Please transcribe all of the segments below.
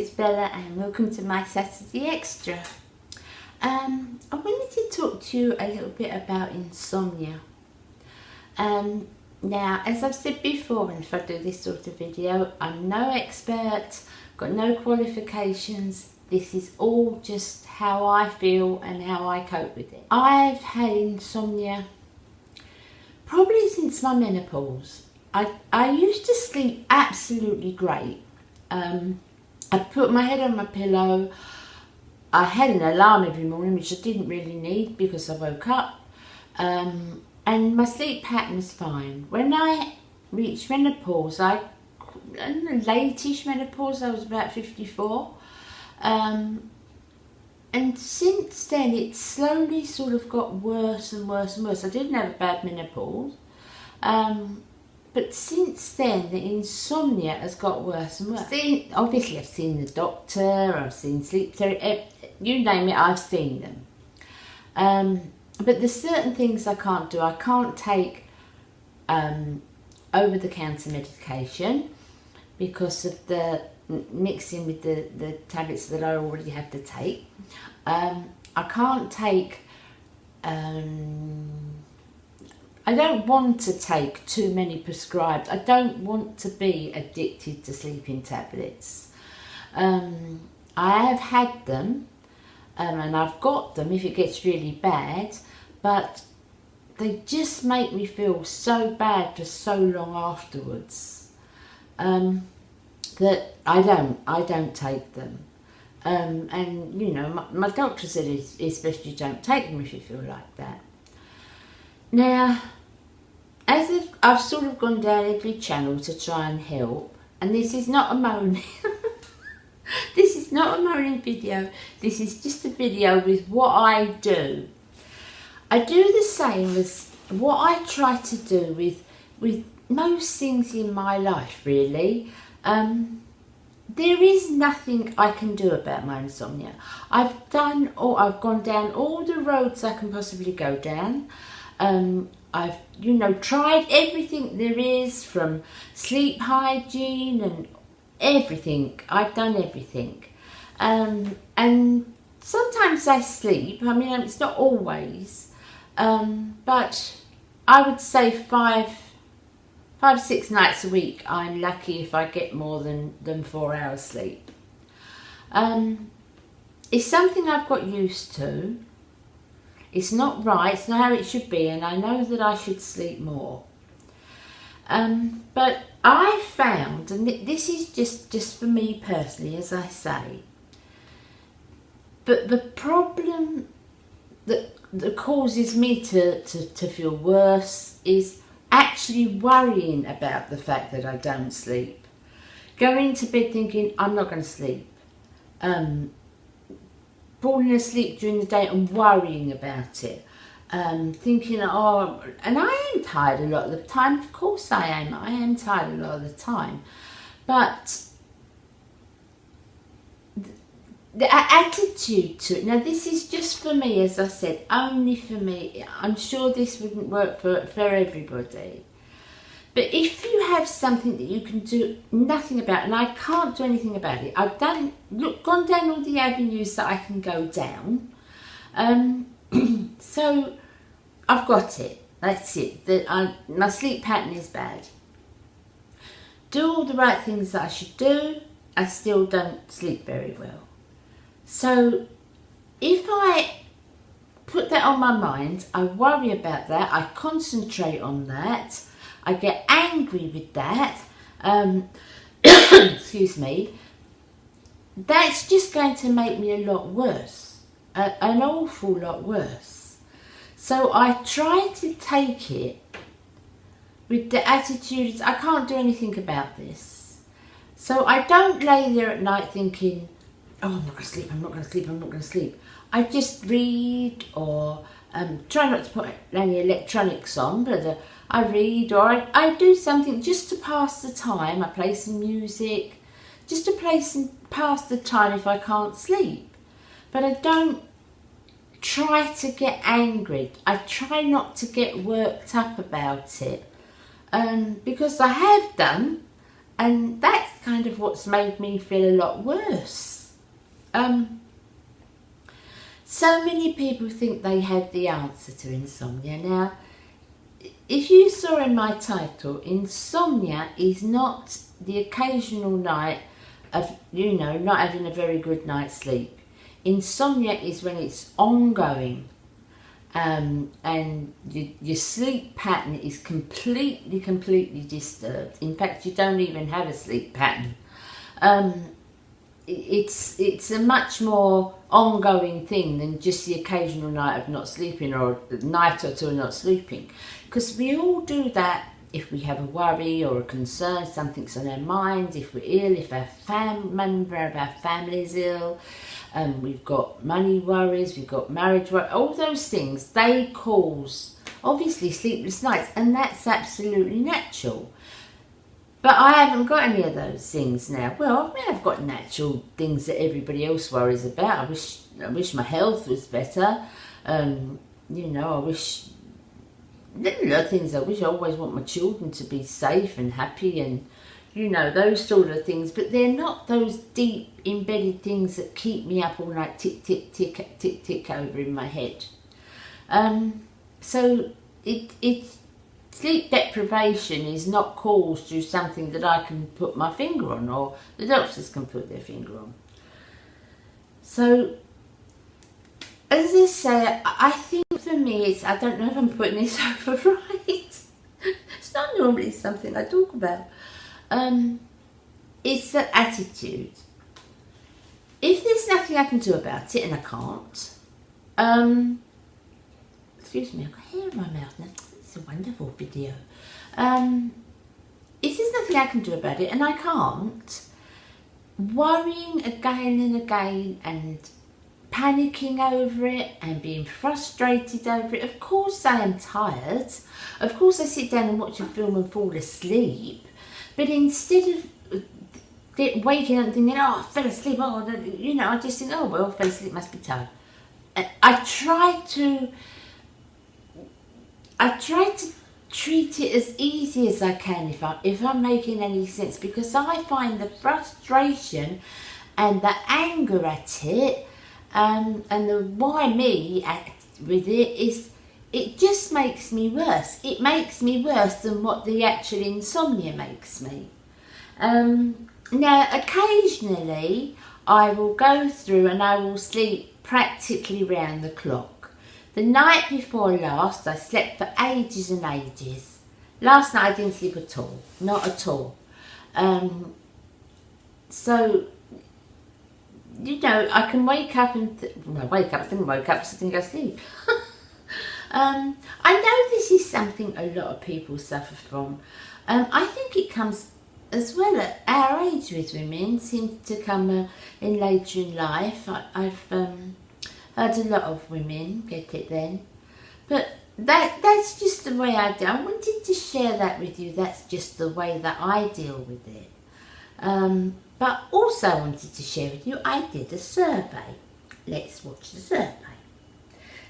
it's Bella and welcome to my Saturday Extra. I wanted to talk to you a little bit about insomnia. Now, as I've said before, and if I do this sort of video, I'm no expert, got no qualifications. This is all just how I feel and how I cope with it. I've had insomnia probably since my menopause. I used to sleep absolutely great. I put my head on my pillow. I had an alarm every morning, which I didn't really need because I woke up. And my sleep pattern was fine. When I reached menopause, late-ish menopause, I was about 54. And since then, it slowly sort of got worse and worse and worse. I didn't have a bad menopause. But since then, the insomnia has got worse and worse. Obviously, I've seen the doctor, I've seen sleep therapy, you name it, I've seen them. But there's certain things I can't do. I can't take over-the-counter medication because of the mixing with the tablets that I already have to take. I can't take... I don't want to take too many prescribed. I don't want to be addicted to sleeping tablets. I have had them, and I've got them if it gets really bad, but they just make me feel so bad for so long afterwards that I don't take them. And you know, my doctor said it's best you don't take them if you feel like that. Now, as if I've sort of gone down every channel to try and help, and this is not a moaning, this is not a moaning video, this is just a video with what I do. I do the same as what I try to do with most things in my life, really. There is nothing I can do about my insomnia. I've gone down all the roads I can possibly go down. I've, tried everything there is, from sleep hygiene and everything. I've done everything. And sometimes I sleep. I mean, it's not always. But I would say 5-6 nights a week, I'm lucky if I get more than 4 hours sleep. It's something I've got used to. It's not right, it's not how it should be, and I know that I should sleep more. But I found, and this is just for me personally, as I say, but the problem that causes me to feel worse is actually worrying about the fact that I don't sleep. Going to bed thinking, I'm not going to sleep. Falling asleep during the day and worrying about it. Thinking, oh, and I am tired a lot of the time. Of course I am. I am tired a lot of the time. But the attitude to it, now this is just for me, as I said, only for me. I'm sure this wouldn't work for everybody. But if you have something that you can do nothing about, and I can't do anything about it, I've gone down all the avenues that I can go down. So I've got it. That's it. My sleep pattern is bad. Do all the right things that I should do, I still don't sleep very well. So if I put that on my mind, I worry about that, I concentrate on that, I get angry with that, excuse me, that's just going to make me a lot worse, an awful lot worse. So I try to take it with the attitude, I can't do anything about this. So I don't lay there at night thinking, oh, I'm not going to sleep, I'm not going to sleep, I'm not going to sleep. I just read, or try not to put any electronics on, but I read, or I do something just to pass the time. I play some music, just to pass the time if I can't sleep. But I don't try to get angry. I try not to get worked up about it. Because I have done, And that's kind of what's made me feel a lot worse. So many people think they have the answer to insomnia. Now, if you saw in my title, insomnia is not the occasional night of, not having a very good night's sleep. Insomnia is when it's ongoing, and your sleep pattern is completely disturbed. In fact, you don't even have a sleep pattern. It's a much more ongoing thing than just the occasional night of not sleeping, or a night or two of not sleeping. Because we all do that if we have a worry or a concern, something's on our mind, if we're ill, if a member of our family is ill, we've got money worries, we've got marriage worries, all those things, they cause, obviously, sleepless nights, and that's absolutely natural. But I haven't got any of those things now. Well, I mean, I've got natural things that everybody else worries about. I wish my health was better. I wish... Little things I wish. I always want my children to be safe and happy, and those sort of things, but they're not those deep embedded things that keep me up all night, tick tick tick tick tick over in my head. So sleep deprivation is not caused through something that I can put my finger on, or the doctors can put their finger on. So, as I say, I think for me, I don't know if I'm putting this over right. It's not normally something I talk about. It's the attitude. If there's nothing I can do about it, and I can't, excuse me, I've got hair in my mouth now. It's a wonderful video. If there's nothing I can do about it, and I can't, worrying again and again, and panicking over it and being frustrated over it. Of course I am tired. Of course I sit down and watch a film and fall asleep. But instead of waking up and thinking, oh, I fell asleep, I just think, oh, well, I fell asleep, must be tired. I try to treat it as easy as I can if I'm making any sense, because I find the frustration and the anger at it, and the why me with it is, it just makes me worse. It makes me worse than what the actual insomnia makes me. Now, occasionally I will go through and I will sleep practically round the clock. The night before last, I slept for ages and ages. Last night I didn't sleep at all, not at all. So, I can wake up and... I didn't wake up, so I didn't go to sleep. I know this is something a lot of people suffer from. I think it comes as well at our age with women, seems to come in later in life. I've heard a lot of women get it then. But that's just the way I do. I wanted to share that with you. That's just the way that I deal with it. But also I wanted to share with you, I did a survey. Let's watch the survey.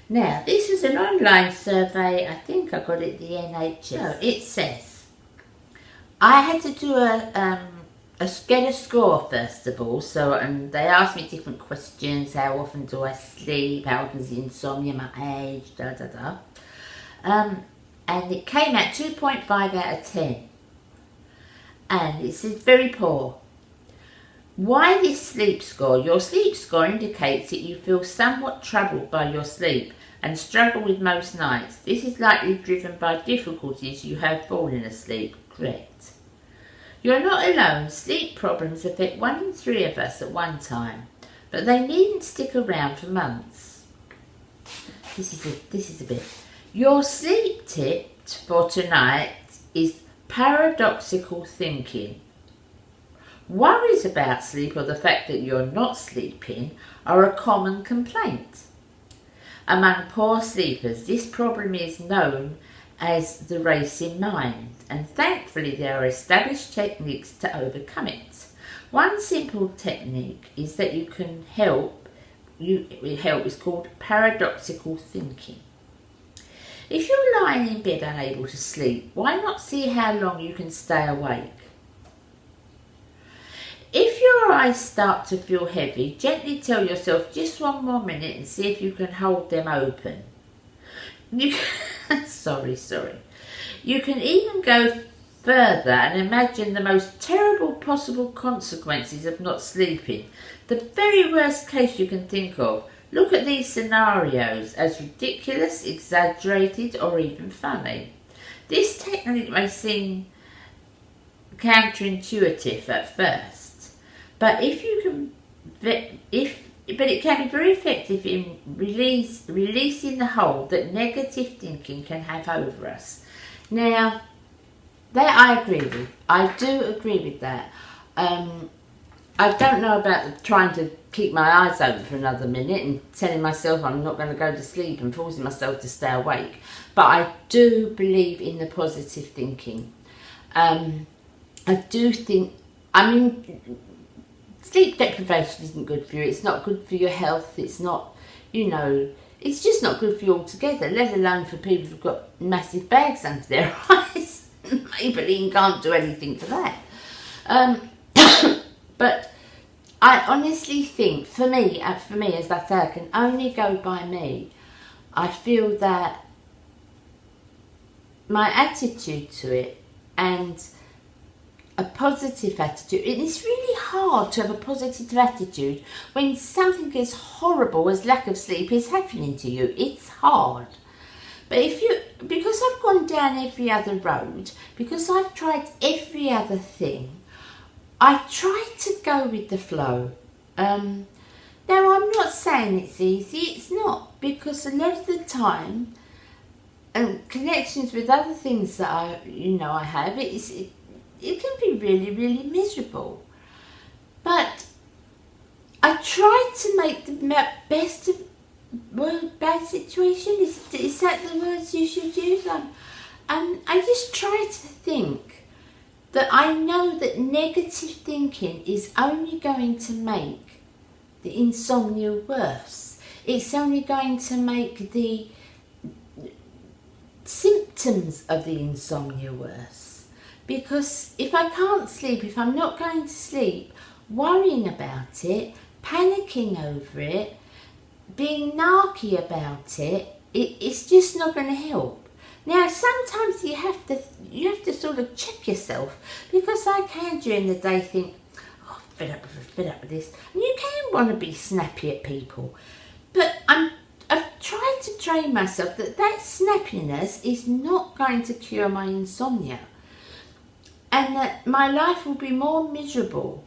Now, this is an online survey. I think I got it at the NHS. So it says, I had to do get a score first of all. So, and they asked me different questions. How often do I sleep? How often is the insomnia? My age? And it came out 2.5 out of 10. And it says very poor. Why this sleep score? Your sleep score indicates that you feel somewhat troubled by your sleep and struggle with most nights. This is likely driven by difficulties you have falling asleep. Correct. You're not alone. Sleep problems affect 1 in 3 of us at one time, but they needn't stick around for months. This is a bit. Your sleep tip for tonight is paradoxical thinking. Worries about sleep or the fact that you're not sleeping are a common complaint. Among poor sleepers, this problem is known as the racing mind, and thankfully there are established techniques to overcome it. One simple technique is that is called paradoxical thinking. If you're lying in bed unable to sleep, why not see how long you can stay awake? your eyes start to feel heavy, gently tell yourself just one more minute and see if you can hold them open. You can, sorry. You can even go further and imagine the most terrible possible consequences of not sleeping. The very worst case you can think of. Look at these scenarios as ridiculous, exaggerated, or even funny. This technique may seem counterintuitive at first, but it can be very effective in releasing the hold that negative thinking can have over us. Now, that I agree with. I do agree with that. I don't know about trying to keep my eyes open for another minute and telling myself I'm not going to go to sleep and forcing myself to stay awake. But I do believe in the positive thinking. I do think, sleep deprivation isn't good for you. It's not good for your health. It's not, it's just not good for you altogether, let alone for people who've got massive bags under their eyes. Maybelline can't do anything for that. But I honestly think, for me, as I say, I can only go by me. I feel that my attitude to it and a positive attitude, it's really hard to have a positive attitude when something as horrible as lack of sleep is happening to you. It's hard. But because I've gone down every other road, because I've tried every other thing, I try to go with the flow. Now, I'm not saying it's easy. It's not, because a lot of the time, connections with other things that I have, it can be really, really miserable. But I try to make the best of bad situation. Is that the words you should use? I just try to think that I know that negative thinking is only going to make the insomnia worse. It's only going to make the symptoms of the insomnia worse. Because if I can't sleep, if I'm not going to sleep, worrying about it, panicking over it, being narky about it, it's just not going to help. Now, sometimes you have to sort of check yourself, because I can during the day think, oh, I'm fed up with this. And you can want to be snappy at people, but I've tried to train myself that snappiness is not going to cure my insomnia, and that my life will be more miserable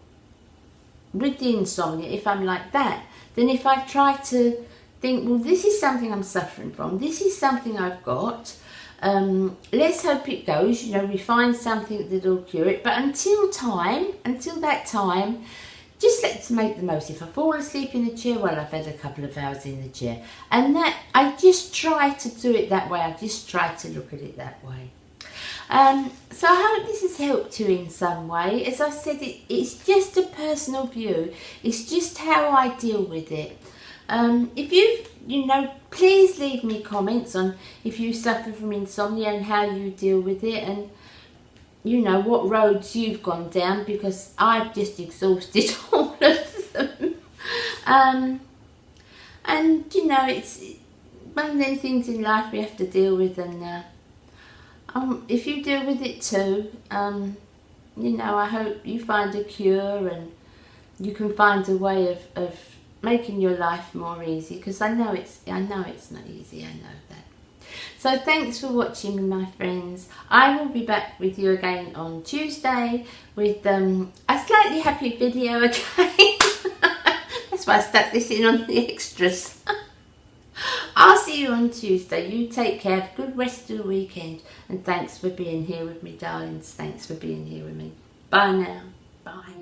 with the insomnia if I'm like that than if I try to think, well, this is something I'm suffering from, this is something I've got. Let's hope it goes, we find something that'll cure it. But until that time, just let's make the most. If I fall asleep in the chair, well, I've had a couple of hours in the chair. And that, I just try to do it that way. I just try to look at it that way. So I hope this has helped you in some way. As I said, it's just a personal view. It's just how I deal with it. If please leave me comments on if you suffer from insomnia and how you deal with it, and what roads you've gone down, because I've just exhausted all of them. It's one of them things in life we have to deal with, and if you deal with it too, I hope you find a cure and you can find a way of making your life more easy, because I know it's not easy, I know that. So thanks for watching, my friends. I will be back with you again on Tuesday with a slightly happy video again. That's why I stuck this in on the extras. I'll see you on Tuesday. You take care. Have a good rest of the weekend, and thanks for being here with me, darlings. Thanks for being here with me. Bye now. Bye.